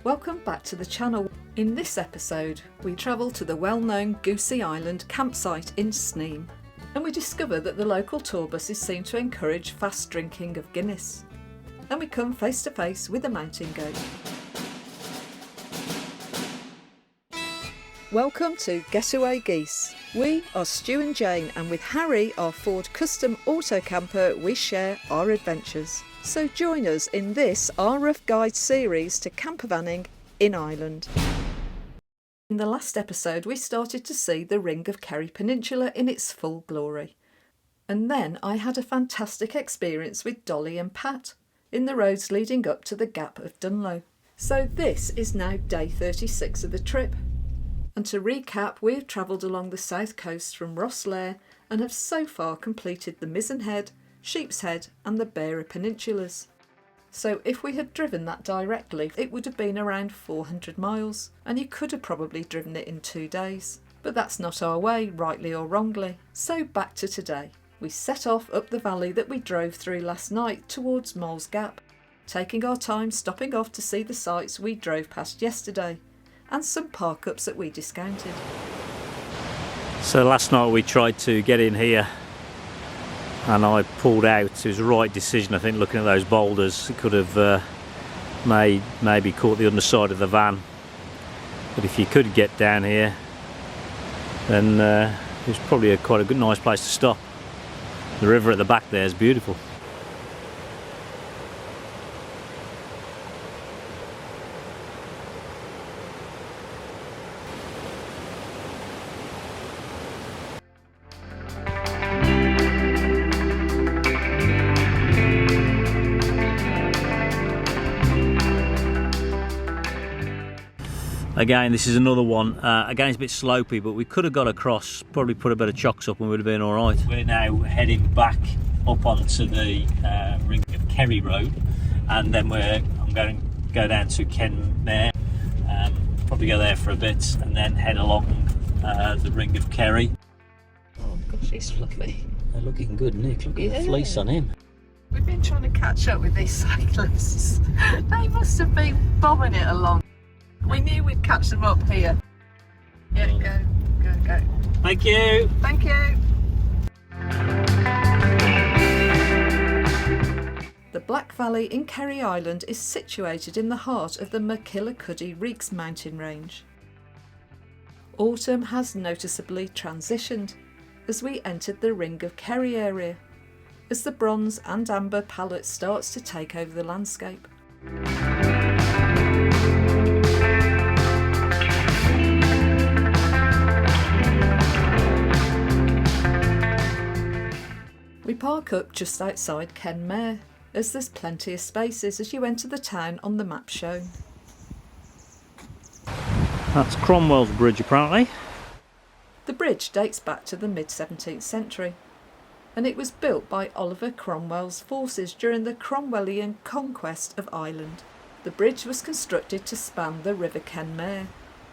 Welcome back to the channel. In this episode, we travel to the well-known Goosey Island campsite in Sneem, and we discover that the local tour buses seem to encourage fast drinking of Guinness. And we come face to face with a mountain goat. Welcome to GetawayGeese. We are Stu and Jane, and with Harry, our Ford custom auto camper, we share our adventures. So join us in this our rough guide series to campervanning in Ireland. In the last episode we started to see the Ring of Kerry Peninsula in its full glory. And then I had a fantastic experience with Dolly and Pat in the roads leading up to the Gap of Dunlow. So this is now day 36 of the trip. And to recap, we have travelled along the south coast from Rosslare and have so far completed the Mizzen Head, Sheep's Head and the Beara Peninsulas. So if we had driven that directly, it would have been around 400 miles, and you could have probably driven it in 2 days. But that's not our way, rightly or wrongly. So back to today. We set off up the valley that we drove through last night towards Mole's Gap, taking our time stopping off to see the sights we drove past yesterday, and some park-ups that we discounted. So last night we tried to get in here and I pulled out. It was the right decision, I think, looking at those boulders. It could have maybe caught the underside of the van, but if you could get down here then it was probably quite a good nice place to stop. The river at the back there is beautiful. Again, this is another one. Again, it's a bit slopey, but we could have got across, probably put a bit of chocks up and we would have been all right. We're now heading back up onto the Ring of Kerry road, and then I'm going to go down to Kenmare, probably go there for a bit, and then head along the Ring of Kerry. Oh gosh, he's fluffy. They're looking good, Nick. Look at the fleece on him. We've been trying to catch up with these cyclists. They must have been bombing it along. We knew we'd catch them up here. Yeah, go. Thank you. Thank you. The Black Valley in Kerry Island is situated in the heart of the McKillicuddy Reeks mountain range. Autumn has noticeably transitioned as we entered the Ring of Kerry area, as the bronze and amber palette starts to take over the landscape. We park up just outside Kenmare, as there's plenty of spaces as you enter the town on the map shown. That's Cromwell's bridge apparently. The bridge dates back to the mid-17th century, and it was built by Oliver Cromwell's forces during the Cromwellian conquest of Ireland. The bridge was constructed to span the River Kenmare,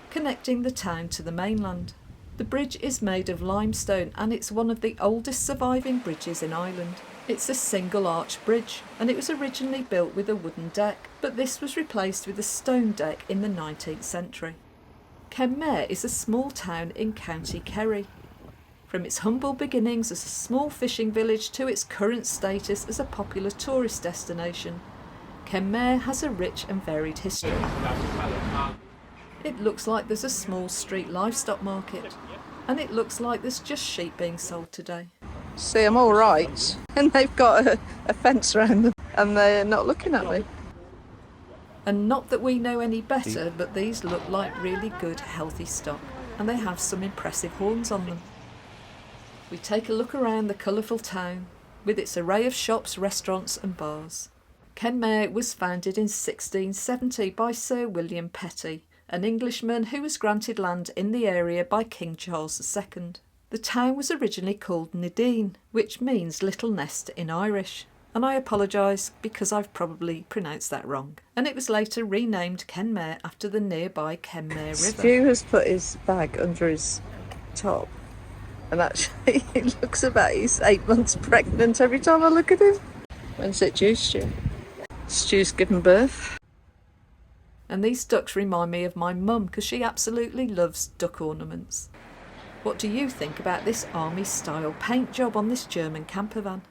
connecting the town to the mainland. The bridge is made of limestone and it's one of the oldest surviving bridges in Ireland. It's a single arch bridge and it was originally built with a wooden deck, but this was replaced with a stone deck in the 19th century. Kenmare is a small town in County Kerry. From its humble beginnings as a small fishing village to its current status as a popular tourist destination, Kenmare has a rich and varied history. It looks like there's a small street livestock market, and it looks like there's just sheep being sold today. See, I'm all right, and they've got a fence around them, and they're not looking at me. And not that we know any better, but these look like really good, healthy stock, and they have some impressive horns on them. We take a look around the colourful town, with its array of shops, restaurants and bars. Kenmare was founded in 1670 by Sir William Petty, an Englishman who was granted land in the area by King Charles II. The town was originally called Nadine, which means little nest in Irish, and I apologise because I've probably pronounced that wrong. And it was later renamed Kenmare after the nearby Kenmare River. Stu has put his bag under his top, and actually he looks about he's 8 months pregnant every time I look at him. When's it due, Stu? Stu's given birth. And these ducks remind me of my mum because she absolutely loves duck ornaments. What do you think about this army-style paint job on this German campervan?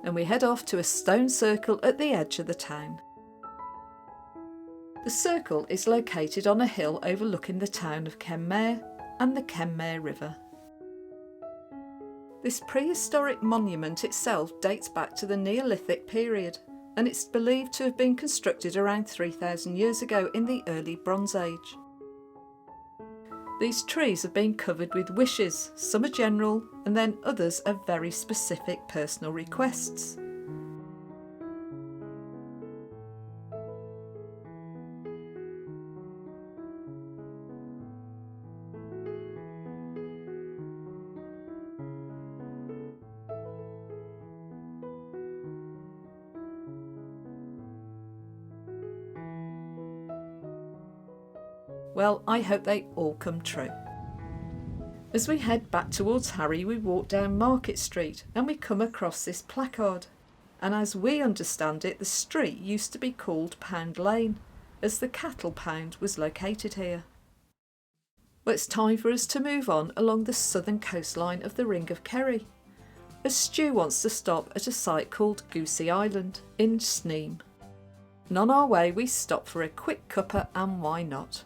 And we head off to a stone circle at the edge of the town. The circle is located on a hill overlooking the town of Kenmare and the Kenmare River. This prehistoric monument itself dates back to the Neolithic period, and it's believed to have been constructed around 3,000 years ago in the early Bronze Age. These trees have been covered with wishes, some are general and then others are very specific personal requests. Well, I hope they all come true. As we head back towards Harry, we walk down Market Street and we come across this placard. And as we understand it, the street used to be called Pound Lane, as the cattle pound was located here. Well, it's time for us to move on along the southern coastline of the Ring of Kerry, as Stu wants to stop at a site called Goosey Island in Sneem. And on our way we stop for a quick cuppa, and why not?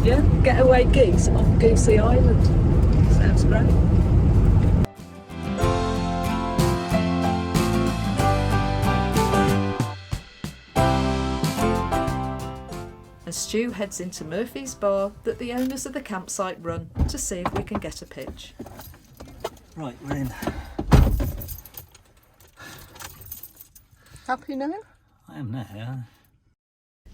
Yeah, Getaway Geese on Goosey Island. Sounds great. And Stu heads into Murphy's bar that the owners of the campsite run to see if we can get a pitch. Right, we're in. Happy now? I am now.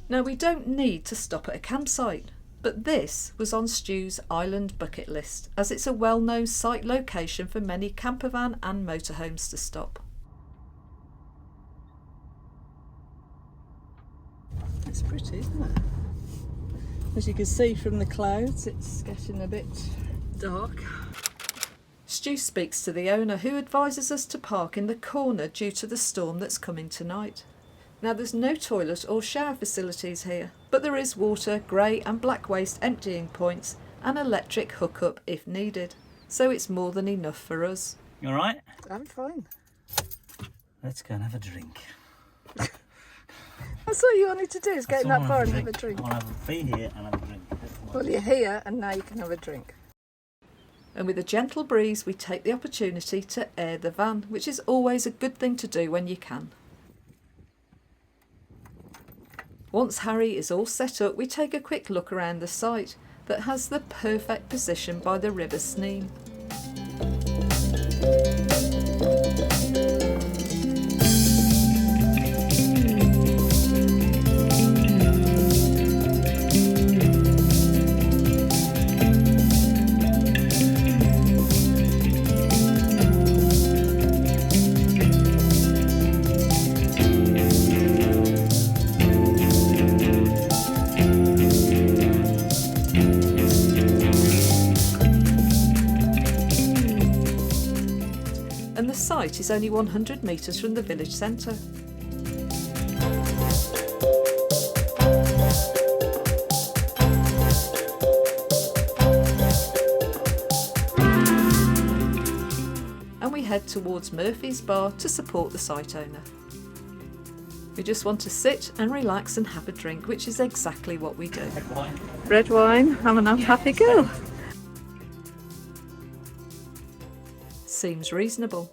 Now we don't need to stop at a campsite, but this was on Stu's island bucket list as it's a well-known site location for many campervan and motorhomes to stop. It's pretty, isn't it? As you can see from the clouds, it's getting a bit dark. Stu speaks to the owner, who advises us to park in the corner due to the storm that's coming tonight. Now there's no toilet or shower facilities here, but there is water, grey and black waste emptying points and electric hookup if needed, so it's more than enough for us. You alright? I'm fine. Let's go and have a drink. That's all you wanted to do, is get in that bar and have a drink. I'll be here and have a drink. Well, you're here and now you can have a drink. And with a gentle breeze we take the opportunity to air the van, which is always a good thing to do when you can. Once Harry is all set up, we take a quick look around the site that has the perfect position by the River Sneem. And the site is only 100 metres from the village centre. And we head towards Murphy's bar to support the site owner. We just want to sit and relax and have a drink, which is exactly what we do. Red wine. Red wine, I'm an unhappy girl. Seems reasonable.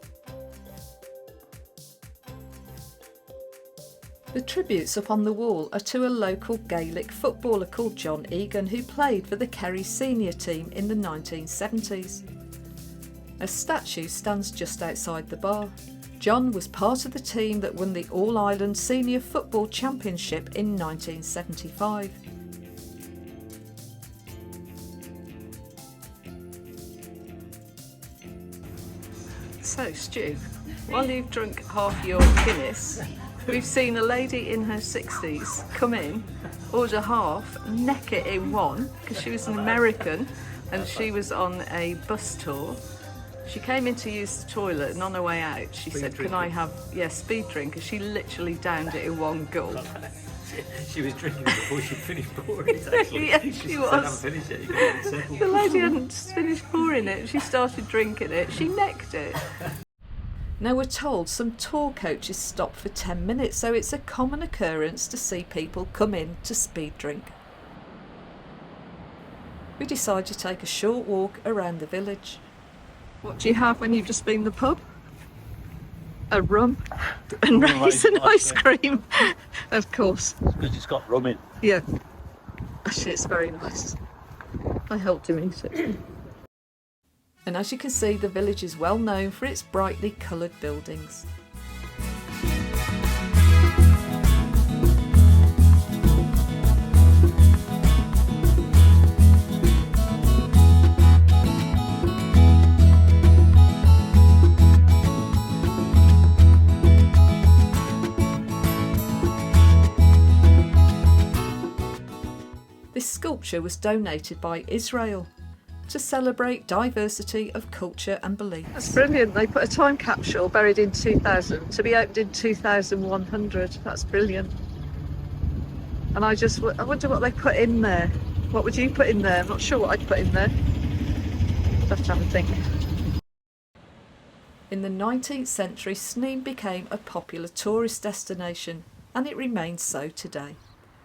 The tributes up on the wall are to a local Gaelic footballer called John Egan, who played for the Kerry senior team in the 1970s. A statue stands just outside the bar. John was part of the team that won the All-Ireland Senior Football Championship in 1975. So, Stu, while you've drunk half your Guinness, we've seen a lady in her 60s come in, order half, neck it in one, because she was an American and she was on a bus tour. She came in to use the toilet, and on her way out she said, "Can I have, speed drink?" Because she literally downed it in one gulp. She was drinking it before she finished pouring it, actually. Yes, she was. The lady hadn't finished pouring it, she started drinking it, she necked it. Now we're told some tour coaches stop for 10 minutes, so it's a common occurrence to see people come in to speed drink. We decide to take a short walk around the village. What do you have when you've just been to the pub? A rum and raisin ice cream. Of course. Because it's got rum in. Yeah. Actually, it's very nice. I helped him eat it. And as you can see, the village is well known for its brightly coloured buildings. This sculpture was donated by Israel to celebrate diversity of culture and belief. That's brilliant. They put a time capsule buried in 2000 to be opened in 2100. That's brilliant. And I wonder what they put in there. What would you put in there? I'm not sure what I'd put in there. I'd have to have a think. In the 19th century, Sneem became a popular tourist destination, and it remains so today.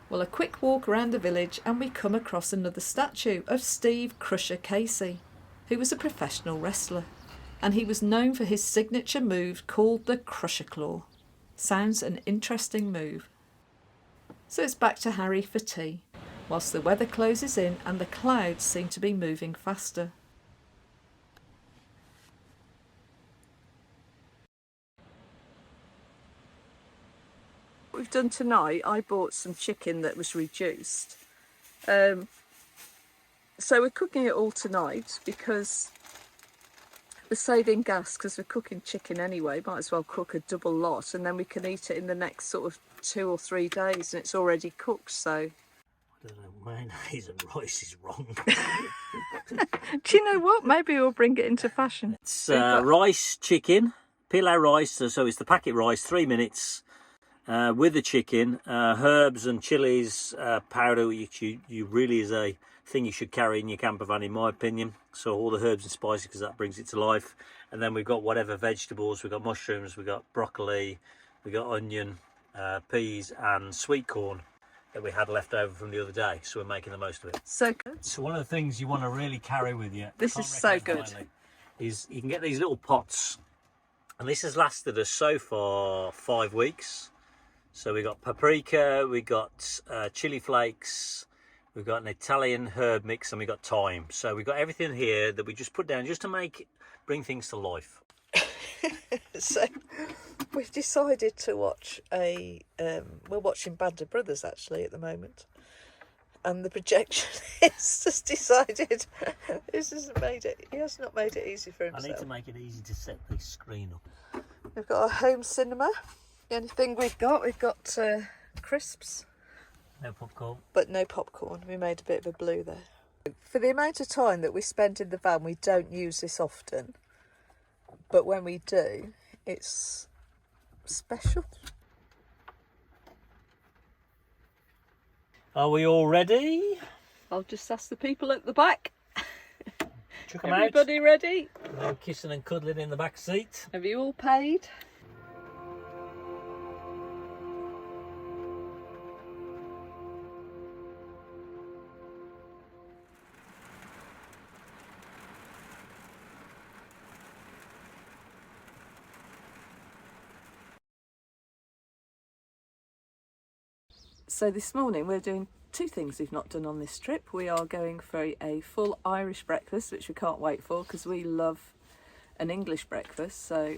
Well, a quick walk around the village and we come across another statue of Steve Crusher Casey, who was a professional wrestler, and he was known for his signature move called the Crusher Claw. Sounds an interesting move. So it's back to Harry for tea, whilst the weather closes in and the clouds seem to be moving faster. What we've done tonight, I bought some chicken that was reduced. So we're cooking it all tonight because we're saving gas, because we're cooking chicken anyway. Might as well cook a double lot and then we can eat it in the next sort of 2 or 3 days and it's already cooked. So I don't know, mayonnaise and rice is wrong. do you know what? Maybe we'll bring it into fashion. It's rice, chicken, pilau rice, so it's the packet rice, 3 minutes. With the chicken, herbs and chilies powder, which you really is a thing you should carry in your camper van, in my opinion. So all the herbs and spices, because that brings it to life. And then we've got whatever vegetables, we've got mushrooms, we've got broccoli, we've got onion, peas and sweet corn that we had left over from the other day. So we're making the most of it. So good. So one of the things you want to really carry with you, this is so good, is you can get these little pots. And this has lasted us so far 5 weeks. So we got paprika, we got chili flakes, we've got an Italian herb mix, and we got thyme. So we've got everything here that we just put down just to bring things to life. So we've decided to watch we're watching Band of Brothers actually at the moment, and the projectionist has decided he has not made it easy for himself. I need to make it easy to set the screen up. We've got our home cinema. The only thing we've got crisps. No popcorn. But no popcorn. We made a bit of a blue there. For the amount of time that we spend in the van, we don't use this often. But when we do, it's special. Are we all ready? I'll just ask the people at the back. Chuck 'em Everybody out. ready? No kissing and cuddling in the back seat. Have you all paid? So this morning we're doing two things we've not done on this trip. We are going for a full Irish breakfast, which we can't wait for because we love an English breakfast. So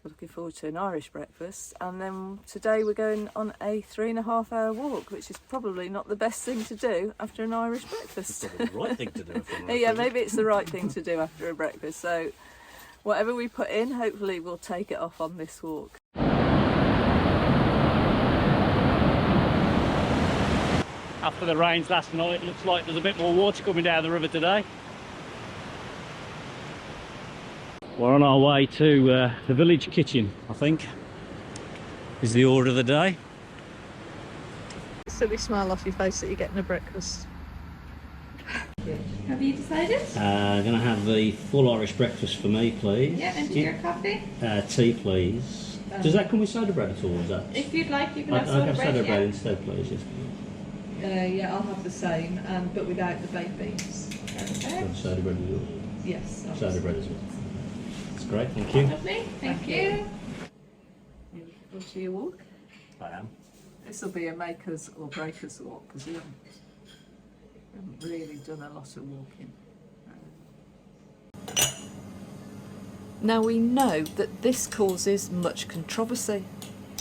we're looking forward to an Irish breakfast. And then today we're going on a 3.5-hour walk, which is probably not the best thing to do after an Irish breakfast. It's probably the right thing to do. Yeah, maybe it's the right thing to do after a breakfast. So whatever we put in, hopefully we'll take it off on this walk. After the rains last night, it looks like there's a bit more water coming down the river today. We're on our way to the village kitchen, I think, is the order of the day. Silly smile off your face that you're getting a breakfast. Have you decided? I'm going to have the full Irish breakfast for me, please. Yeah, and your coffee? Tea, please. Does that come with soda bread at all? Is that? If you'd like, you can I'll have soda have bread. soda bread Yeah. instead, please. Yes. Yeah, I'll have the same, but without the baked beans. Perfect. Soda bread as well. Yes. Soda bread as well. That's great, thank you. Lovely. Thank you. You go to your walk? I am. This will be a makers or breakers walk because we haven't really done a lot of walking. Now we know that this causes much controversy,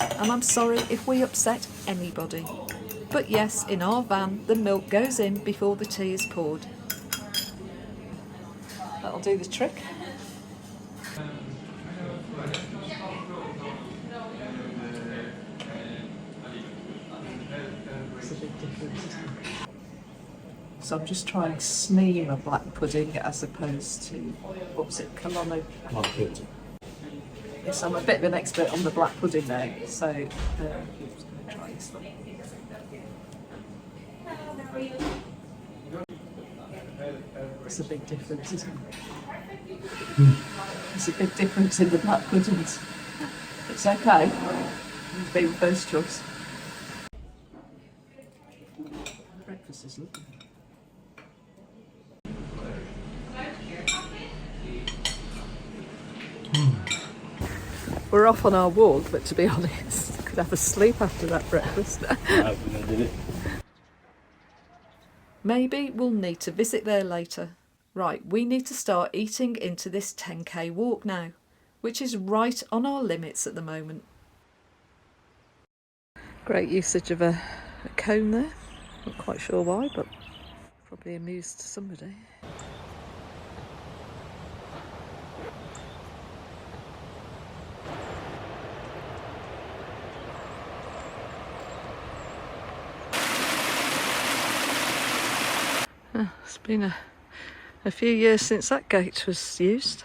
and I'm sorry if we upset anybody. But yes, in our van, the milk goes in before the tea is poured. That'll do the trick. It's a big difference, isn't it? So I'm just trying Sneem a black pudding as opposed to, what was it, Colonno? Yes, I'm a bit of an expert on the black pudding now, so I'm just going to try this one. It's a big difference, isn't it? There's a big difference in the black puddings. It's okay. It's been first choice. Breakfast is lovely. We're off on our walk, but to be honest, could have a sleep after that breakfast. Maybe we'll need to visit there later. Right, we need to start eating into this 10k walk now, which is right on our limits at the moment. Great usage of a cone there. Not quite sure why, but probably amused somebody. It's been a few years since that gate was used.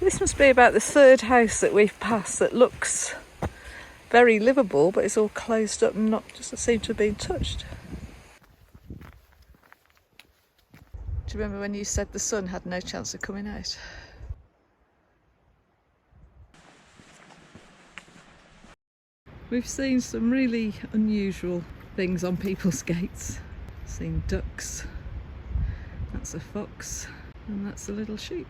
This must be about the third house that we've passed that looks very livable, but it's all closed up and doesn't seem to have been touched. Do you remember when you said the sun had no chance of coming out? We've seen some really unusual things on people's gates. Seen ducks, that's a fox, and that's a little sheep.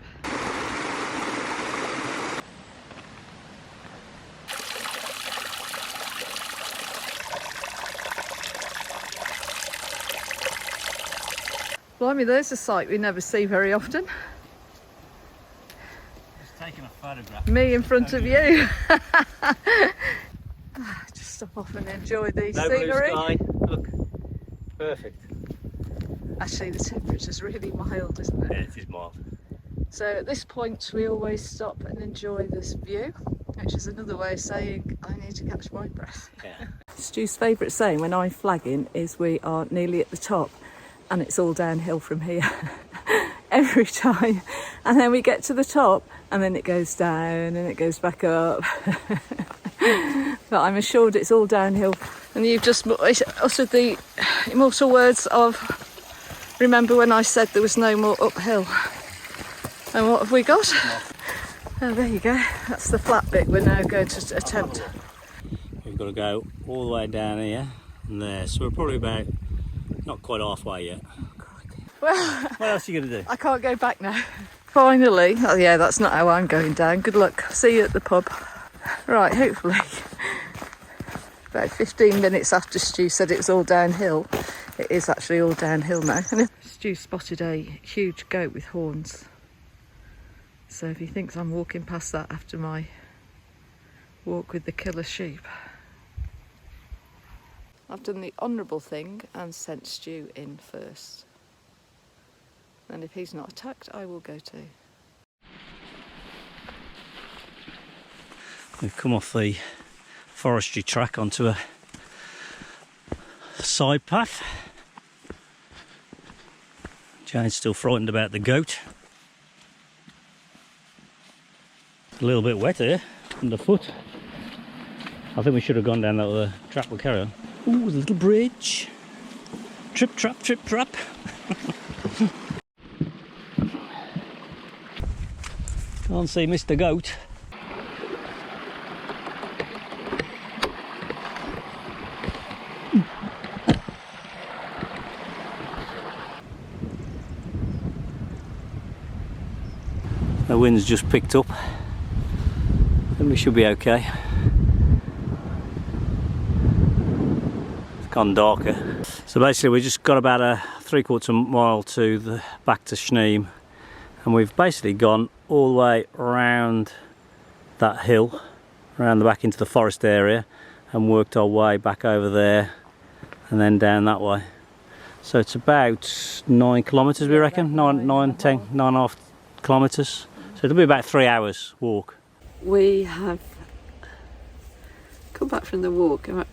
Blimey, there's a sight we never see very often. Just taking a photograph. Me in front of you. Just stop off and enjoy the scenery. Blue sky. Look, perfect. Actually, the temperature's really mild, isn't it? Yeah, it is mild. So at this point, we always stop and enjoy this view, which is another way of saying I need to catch my breath. Yeah. Stu's favourite saying when I'm flagging is we are nearly at the top and it's all downhill from here every time. And then we get to the top and then it goes down and it goes back up. But I'm assured it's all downhill. And you've just uttered the immortal words of, remember when I said there was no more uphill? And what have we got? Oh, there you go. That's the flat bit we're now going to attempt. We've got to go all the way down here and there. So we're probably about, not quite halfway yet. Well, What else are you going to do? I can't go back now. Finally. Oh yeah, that's not how I'm going down. Good luck. See you at the pub. Right, hopefully about 15 minutes after Stu said it was all downhill. It is actually all downhill now. And Stu spotted a huge goat with horns. So if he thinks I'm walking past that after my walk with the killer sheep. I've done the honourable thing and sent Stu in first. And if he's not attacked, I will go too. We've come off the forestry track onto a side path. Jane's still frightened about the goat. A little bit wet here underfoot. I think we should have gone down that other track. We'll carry on. Ooh, the little bridge. Trip trap, trip trap. Can't see Mr. Goat. The wind's just picked up. I think we should be okay. It's gone darker. So basically we just got about a 3/4 mile to back to Sneem, and we've basically gone all the way around that hill, around the back into the forest area, and worked our way back over there and then down that way. So it's about 9 kilometres we reckon, 9.5 kilometres. So it'll be about 3 hours walk. We have come back from the walk. I'm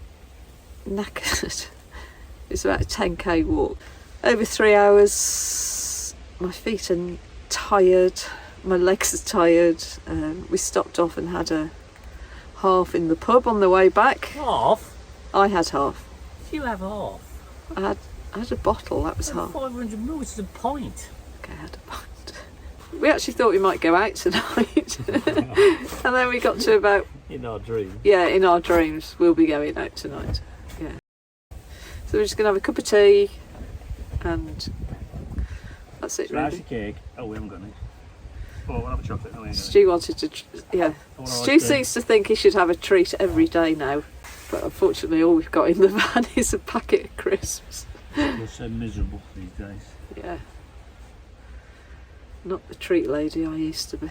knackered. It's about a 10k walk. Over 3 hours. My feet are tired. My legs are tired. We stopped off and had a half in the pub on the way back. Half? I had half. You have half? I had a bottle, that was half. 500 ml, which is a pint. Okay, I had a pint. We actually thought we might go out tonight. And then we got to about... In our dreams. Yeah, in our dreams, we'll be going out tonight. Yeah. So we're just going to have a cup of tea and that's it Slice really. of cake. Oh, we haven't got any. Oh, we'll have a chocolate. No, Stu wanted to... Yeah. Stu seems to think he should have a treat every day now. But unfortunately all we've got in the van is a packet of crisps. You're so miserable these days. Yeah. Not the treat lady I used to be.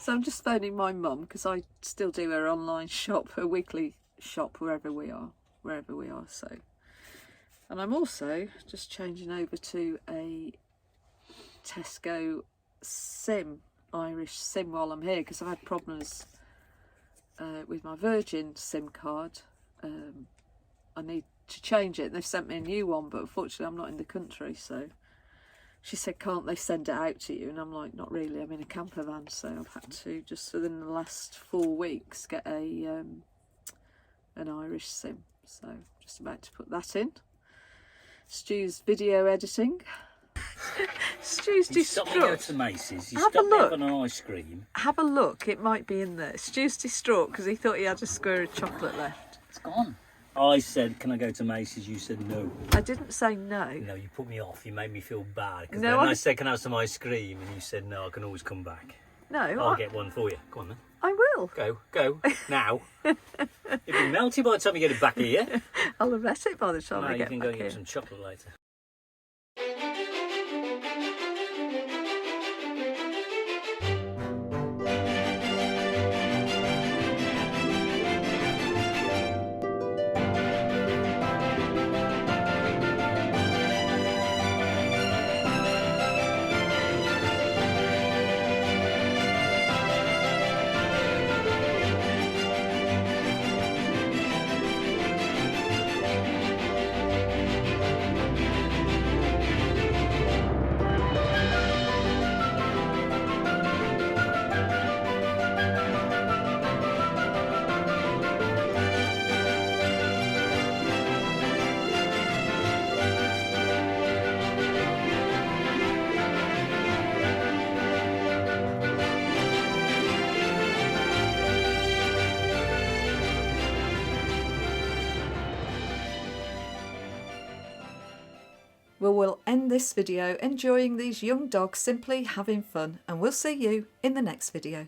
So I'm just phoning my mum because I still do her online shop, her weekly shop wherever we are. So, and I'm also just changing over to a Tesco SIM, Irish SIM while I'm here because I've had problems with my Virgin SIM card. I need to change it. They've sent me a new one, but unfortunately I'm not in the country, so she said, can't they send it out to you? And I'm like, not really, I'm in a camper van, so I've had to, just within the last 4 weeks, get an Irish SIM. So just about to put that in. Stu's video editing. Stu's distraught. You stopped me going to Macy's, you Have a stopped me look. having an ice cream. Have a look, it might be in there. Stu's distraught because he thought he had a square of chocolate left. It's gone. I said, can I go to Macy's? You said no. I didn't say no. No, you put me off. You made me feel bad. No, then I said, can I have some ice cream? And you said, no, I can always come back. No, I'll get one for you. Go on then. I will. Go, now. It'll be melty by the time you get it back here. I'll have let it by the time No, I you get can back go and here. get some chocolate later. Well, we'll end this video enjoying these young dogs simply having fun, and we'll see you in the next video.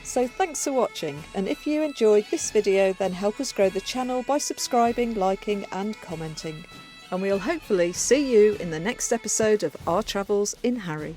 So thanks for watching, and if you enjoyed this video then help us grow the channel by subscribing, liking and commenting. And we'll hopefully see you in the next episode of Our Travels in Harry.